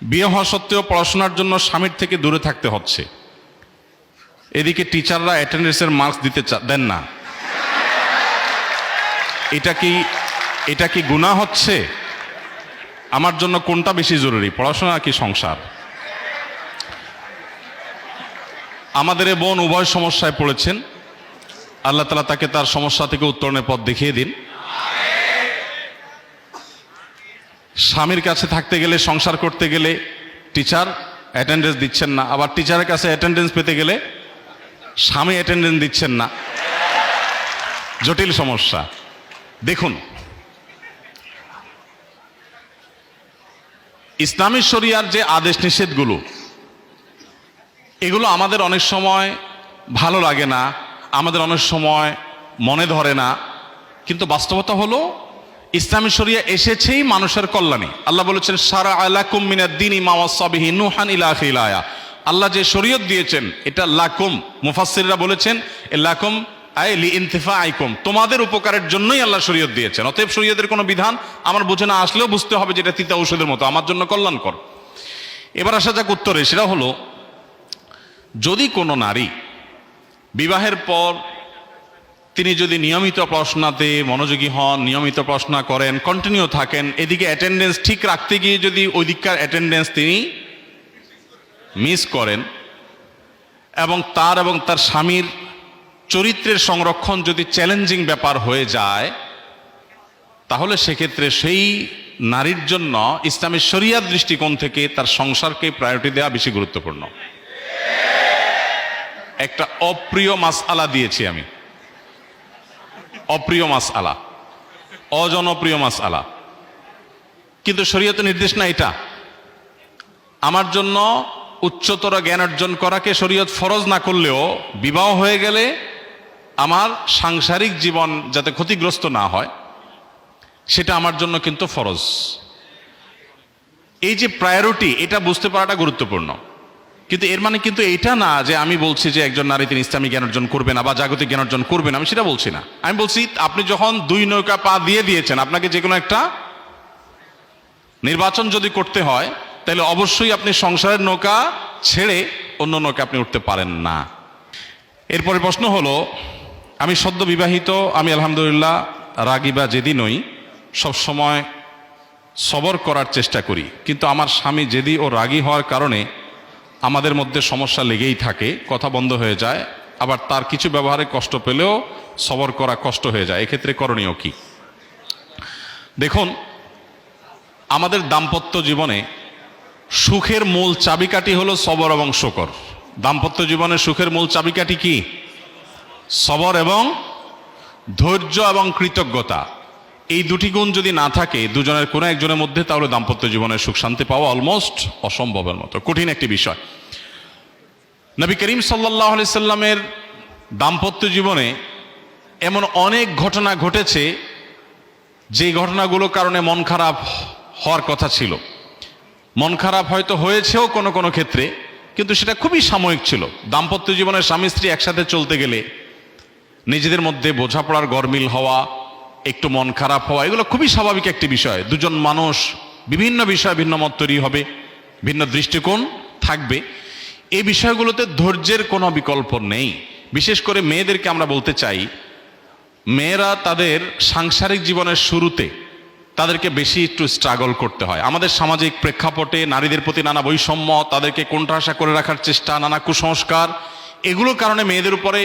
বিয়ে হওয়া সত্ত্বেও পড়াশোনার জন্য স্বামীর থেকে দূরে থাকতে হচ্ছে, এদিকে টিচাররা অ্যাটেন্ডেন্সের মার্কস দিতে দেন না। এটা কি গুনাহ হচ্ছে? আমার জন্য কোনটা বেশি জরুরি, পড়াশোনা কি সংসার? আমাদের এ বোন উভয় সমস্যায় পড়েছেন। আল্লাহ তাআলা তাকে তার সমস্যা থেকে উত্তরণের পথ দেখিয়ে দিন। স্বামীর কাছে থাকতে গেলে, সংসার করতে গেলে টিচার অ্যাটেন্ডেন্স দিচ্ছেন না, আবার টিচারের কাছে অ্যাটেন্ডেন্স পেতে গেলে স্বামী অ্যাটেন্ডেন্স দিচ্ছেন না। জটিল সমস্যা। দেখুন, ইসলামী শরিয়ার যে আদেশ নিষেধগুলো, এগুলো আমাদের অনেক সময় ভালো লাগে না, আমাদের অনেক সময় মনে ধরে না, কিন্তু বাস্তবতা হলো ইসলামী শরিয়া এসেছেই মানুষের কল্যাণে। আল্লাহ বলেছেন শারা আলাকুম মিনাদ-দীনি মা ওয়াসা বিহি নূহান ইলা আখিরিল আয়া। আল্লাহ যে শরীয়ত দিয়েছেন এটা লাকুম, মুফাসসিররা বলেছেন এ লাকুম আই লিইনতিফাইকুম, তোমাদের উপকারের জন্যই আল্লাহ শরীয়ত দিয়েছেন। অতএব শরীয়তের কোনো বিধান আমার বুঝে না আসলেও বুঝতে হবে যে এটা তিতা ঔষধের মতো, আমার জন্য কল্যাণকর। এবার আসা যাক উত্তরে। সেটা হলো, যদি কোনো নারী বিবাহের পর তিনি যদি নিয়মিত পড়াশোনাতে মনোযোগী হন, নিয়মিত পড়াশোনা করেন, কন্টিনিউ থাকেন, এদিকে অ্যাটেন্ডেন্স ঠিক রাখতে গিয়ে যদি ওই দিককার অ্যাটেন্ডেন্স তিনি মিস করেন, এবং তার স্বামীর চরিত্রের সংরক্ষণ যদি চ্যালেঞ্জিং ব্যাপার হয়ে যায়, তাহলে সেক্ষেত্রে সেই নারীর জন্য ইসলামের শরিয়াত দৃষ্টিকোণ থেকে তার সংসারকে প্রায়োরিটি দেওয়া বেশি গুরুত্বপূর্ণ। একটা অপ্রিয় মাসআলা দিয়েছি আমি, অপ্রিয় মাসআলা, অজনপ্রিয় মাসআলা, কিন্তু শরীয়তের নির্দেশ না এটা। আমার জন্য উচ্চতর জ্ঞান অর্জন করাকে শরীয়ত ফরজ না করলেও বিবাহ হয়ে গেলে আমার সাংসারিক জীবন যাতে ক্ষতিগ্রস্ত না হয় সেটা আমার জন্য কিন্তু ফরজ। এই যে প্রায়োরিটি, এটা বুঝতে পারাটা গুরুত্বপূর্ণ। কিন্তু এর মানে কিন্তু এটা না যে আমি বলছি যে একজন নারী তিনি ইসলামী জ্ঞান অর্জন করবে না বা জাগতিক জ্ঞান অর্জন করবে না, আমি সেটা বলছি না। আমি বলছি আপনি যখন দুই নৌকা পা দিয়ে দিয়েছেন, আপনাকে যে কোনো একটা নির্বাচন যদি করতে হয়, তাহলে অবশ্যই আপনি সংসারের নৌকা ছেড়ে অন্য নৌকা আপনি উঠতে পারেন না। এরপরে প্রশ্ন হলো, আমি সদ্য বিবাহিত, আমি আলহামদুলিল্লাহ রাগী বা জেদি নই, সবসময় সবর করার চেষ্টা করি, কিন্তু আমার স্বামী জেদি ও রাগী হওয়ার কারণে আমাদের মধ্যে সমস্যা লেগেই থাকে, কথা বন্ধ হয়ে যায়, আবার তার কিছু ব্যবহারে কষ্ট পেলেও সবর করা কষ্ট হয়ে যায়। এক্ষেত্রে করণীয় কি? দেখুন, আমাদের দাম্পত্য জীবনে সুখের মূল চাবিকাঠি হলো সবর এবং শুকর। দাম্পত্য জীবনে সুখের মূল চাবিকাঠি কি? সবর এবং ধৈর্য এবং কৃতজ্ঞতা। এই দুটি গুণ যদি না থাকে দুজনের কোনো একজনের মধ্যে, তাহলে দাম্পত্য জীবনে সুখ শান্তি পাওয়া অলমোস্ট অসম্ভবের মতো, কঠিন একটি বিষয়। নবী করিম সাল্লাল্লাহু আলাইহি সাল্লামের দাম্পত্য জীবনে এমন অনেক ঘটনা ঘটেছে যে ঘটনাগুলোর কারণে মন খারাপ হওয়ার কথা ছিল। মন খারাপ হয়তো হয়েছেও কোনো কোনো ক্ষেত্রে, কিন্তু সেটা খুবই সাময়িক ছিল। দাম্পত্য জীবনে স্বামী স্ত্রী একসাথে চলতে গেলে নিজেদের মধ্যে বোঝাপড়ার গরমিল হওয়া, একটু মন খারাপ হওয়া, এগুলো খুবই স্বাভাবিক একটি বিষয়। দুজন মানুষ বিভিন্ন বিষয়ে ভিন্ন মত তৈরি হবে, ভিন্ন দৃষ্টিকোণ থাকবে। এই বিষয়গুলোতে ধৈর্যের কোনো বিকল্প নেই। বিশেষ করে মেয়েদেরকে আমরা বলতে চাই, মেয়েরা তাদের সাংসারিক জীবনের শুরুতে তাদেরকে বেশি একটু স্ট্রাগল করতে হয়। আমাদের সামাজিক প্রেক্ষাপটে নারীদের প্রতি নানা বৈষম্য, তাদেরকে কোণঠাসা করে রাখার চেষ্টা, নানা কুসংস্কার, এগুলোর কারণে মেয়েদের উপরে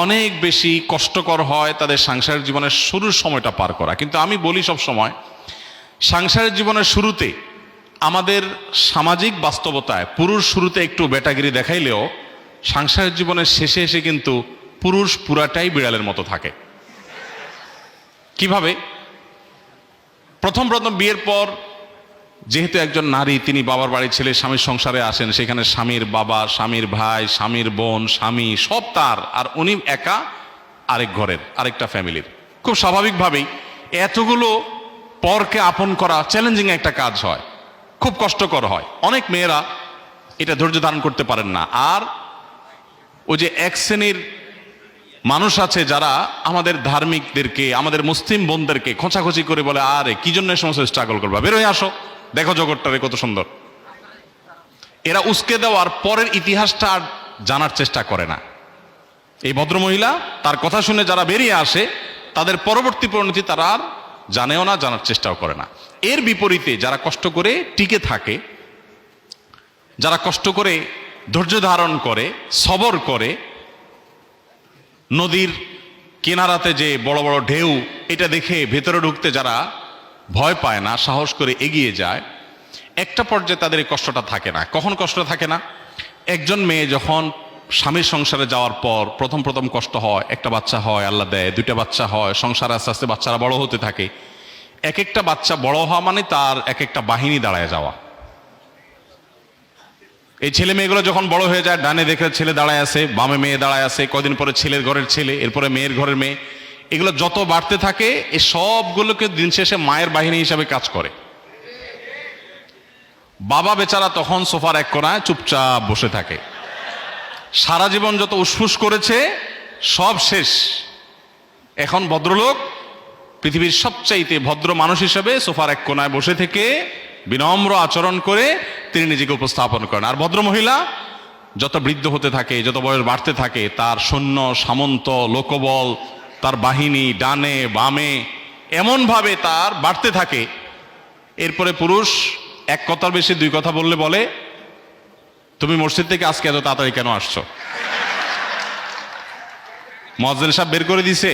অনেক বেশি কষ্টকর হয় তাদের সাংসারিক জীবনের শুরুর সময়টা পার করা। কিন্তু আমি বলি সব সময়, সাংসারিক জীবনের শুরুতে আমাদের সামাজিক বাস্তবতায় পুরুষ শুরুতে একটু বেটাগিরি দেখাইলেও সাংসারিক জীবনের শেষে এসে কিন্তু পুরুষ পুরাটাই বিড়ালের মতো থাকে। কিভাবে? প্রথম বিয়ের পর যেহেতু একজন নারী তিনি বাবার বাড়ির ছেলে স্বামীর সংসারে আসেন, সেখানে স্বামীর বাবা, স্বামীর ভাই, স্বামীর বোন, স্বামী সব তার, আর উনি একা আরেক ঘরের, আরেকটা ফ্যামিলির। খুব স্বাভাবিকভাবেই এতগুলো পরকে আপন করা চ্যালেঞ্জিং একটা কাজ হয়, খুব কষ্টকর হয়। অনেক মেয়েরা এটা ধৈর্য ধারণ করতে পারেন না। আর ওই যে এক শ্রেণীর মানুষ আছে যারা আমাদের ধার্মিকদেরকে, আমাদের মুসলিম বোনদেরকে খোঁচাখুচি করে বলে, আরে কি জন্য এই সমস্ত স্ট্রাগল করবা, বের হয়ে আসো, দেখো জগৎটারে কত সুন্দর। এরা উস্কে দেওয়ার পরের ইতিহাসটা আর জানার চেষ্টা করে না। এই ভদ্রমহিলা তার কথা শুনে যারা বেরিয়ে আসে তাদের পরবর্তী পরিণতি তারা আর জানেও না, জানার চেষ্টাও করে না। এর বিপরীতে যারা কষ্ট করে টিকে থাকে, যারা কষ্ট করে ধৈর্য ধারণ করে, সবর করে, নদীর কিনারাতে যে বড় বড় ঢেউ এটা দেখে ভেতরে ঢুকতে যারা ভয় পায় না, সাহস করে এগিয়ে যায়, একটা পর্যায়ে তাদের এই কষ্টটা থাকে না। কখন কষ্ট থাকে না? একজন মেয়ে যখন স্বামীর সংসারে যাওয়ার পর প্রথম প্রথম কষ্ট হয়, একটা বাচ্চা হয়, আল্লাহ দেয়, দুইটা বাচ্চা হয়, সংসারে আস্তে আস্তে বাচ্চারা বড় হতে থাকে। এক একটা বাচ্চা বড় হওয়া মানে তার এক একটা বাহিনী দাঁড়ায় যাওয়া। এই ছেলে মেয়েগুলো যখন বড় হয়ে যায়, ডানে দেখে ছেলে দাঁড়ায় আছে, বামে মেয়ে দাঁড়ায় আছে, কদিন পরে ছেলের ঘরের ছেলে, এরপরে মেয়ের ঘরের মেয়ে, এগুলো যত বাড়তে থাকে এই সবগুলোকে দিন শেষে মায়ের বাহিনী হিসাবে কাজ করে। বাবা বেচারা তখন সোফার এক কোণায় চুপচাপ বসে থাকে। সারা জীবন যত উসফুস করেছে সব শেষ। এখন ভদ্রলোক পৃথিবীর সবচাইতে ভদ্র মানুষ হিসেবে সোফার এক কোণায় বসে থেকে বিনম্র আচরণ করে তিনি নিজেকে উপস্থাপন করেন। আর ভদ্রমহিলা যত বৃদ্ধ হতে থাকে, যত বয়স বাড়তে থাকে, তার সৈন্য সামন্ত লোকবল, তার বাহিনী ডানে বামে এমনভাবে তার বাড়তে থাকে। এরপরে পুরুষ এক কথার বেশি দুই কথা বললে বলে, তুমি মসজিদ থেকে আজকে এত তাড়াতাড়ি কেন আসছো? মুয়াজ্জিন সাহেব বের করে দিছে।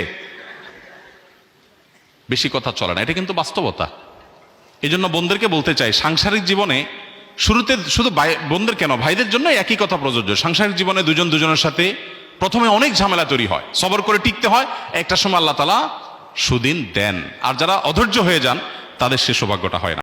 বেশি কথা চলে না, এটা কিন্তু বাস্তবতা। এই জন্য বোনদেরকে বলতে চাই, সাংসারিক জীবনে শুরুতে শুধু বোনদের কেন, ভাইদের জন্য একই কথা প্রযোজ্য। সাংসারিক জীবনে দুজন দুজনের সাথে প্রথমে অনেক ঝামেলা তৈরি হয়, সবর করে টিকতে হয়। একটা সময় আল্লাহ তাআলা সুদিন দেন। আর যারা অধৈর্য হয়ে যান তাদের সে সৌভাগ্যটা হয় না।